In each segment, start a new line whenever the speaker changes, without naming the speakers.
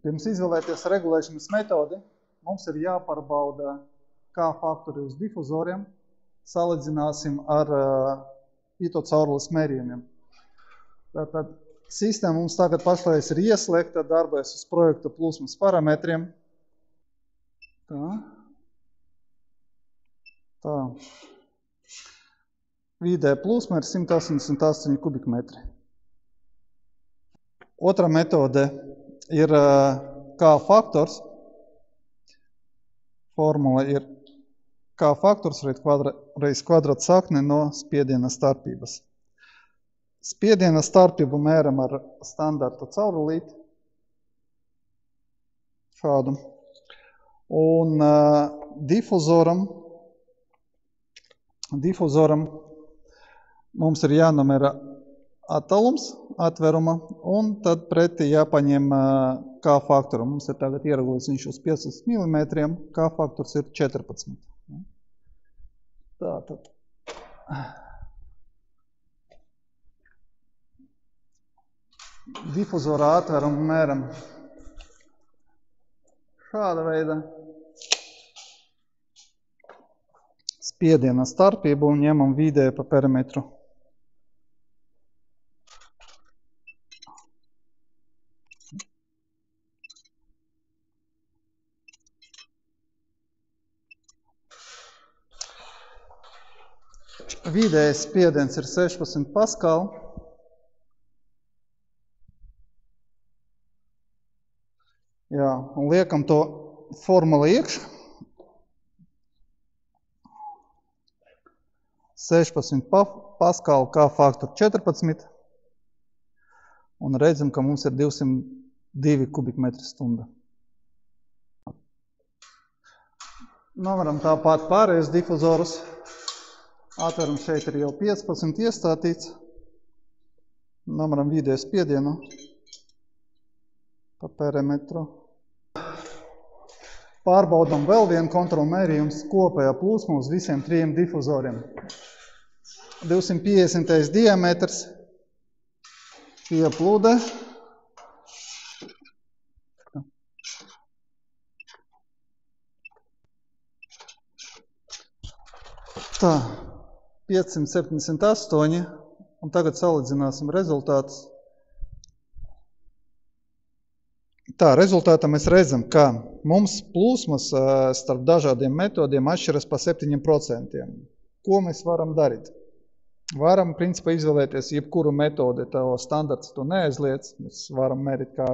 Pirms izvēlēties regulēšanas metodi, mums ir jāpārbauda K faktori uz difuzoriem, salīdzināsim ar Pitot caurules mērījumiem. Tātad sistēma mums tagad pašlaiz ir ieslēgta, darbojas uz projekta plūsmas parametriem. Tā. Vidē plūsma ir 188 kubikmetri. Otra metode ir K faktors. Formula ir K faktors reiz kvadrats sakne no spiediena starpības. Spiediena starpību mēram ar standarta caurulīti. Šādu. Un difuzoram mums ir jānomēra attālums atveruma, un tad pretī jāpaņem K faktoru. Mums ir tagad ieregulēts viņš uz 15 mm, K faktors ir 14. Tātad. Difuzorā atverumu mēram šāda veida spiediena starpību un ņemam vidēju pa perimetru. Vidējais spiediens ir 16 paskali. Jā, un liekam to formulu iekšā. 16 paskali, K faktor 14. Un redzam, ka mums ir 202 kubikmetri stunda. Novaram tāpat pārējos difuzorus. Atveram šeit ir jau 15 iestātīts. Nomaram vidēju spiedienu pa perimetru. Pārbaudam vēl vienu kontrolu mērījums kopējā plūsma uz visiem 3 difuzoriem. 250 diametrs pieplūde. Tā. 578, un tagad salīdzināsim rezultātus. Tā, rezultātā mēs redzam, ka mums plūsmas starp dažādiem metodiem atšķiras pa 7%. Ko mēs varam darīt? Varam, principā, izvēlēties jebkuru metodi, tā standarts to neaizliedz. Mēs varam mērīt kā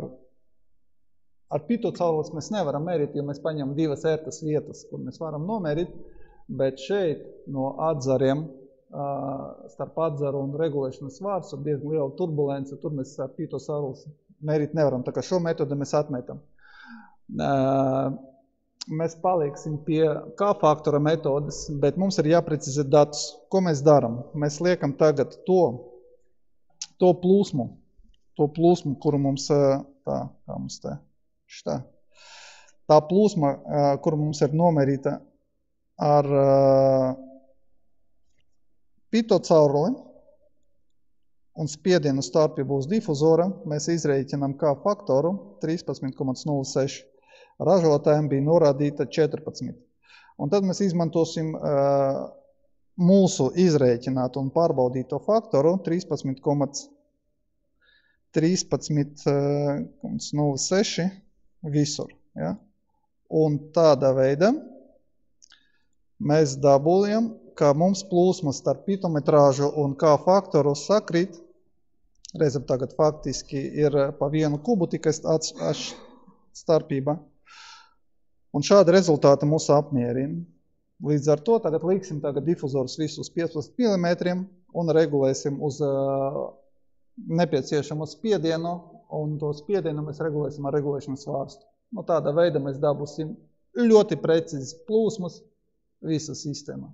ar Pitot caurules mēs nevaram mērīt, jo mēs paņemam 2 ērtas vietas, kur mēs varam nomērīt. Bet šeit no atzariem, starp atzaru un regulēšanas svārs ir diezgan liela turbulence, tur mēs ar Pitot caurules mērīt nevaram, tā kā šo metodu mēs atmetam. Mēs paliksim pie K faktora metodes, bet mums ir jāprecizē datus. Ko mēs daram? Mēs liekam tagad to plūsmu, kuru mums tā, kā mums te, šitā. Tā plūsma, kuru mums ir nomērīta ar Pitot cauruli un spiedienu starpību uz difuzora, mēs izrēķinām K faktoru 13,06. Ražotājiem bija norādīta 14. Un tad mēs izmantosim mūsu izrēķinātu un pārbaudīto faktoru 13,06 visur. Ja? Un tādā veidā mēs dabūjam, ka mums plūsmas starp pitometrāžu un K faktoru sakrīt. Reizēm tagad faktiski ir pa 1 kubu tikai starpība. Un šāda rezultāta mūs apmierina. Līdz ar to tagad liksim difuzorus visus 15 mm un regulēsim uz nepieciešamo spiedienu, un to spiedienu mēs regulēsim ar regulēšanas svārstu. No tāda veida mēs dabūsim ļoti precīzes plūsmas visa sistēma.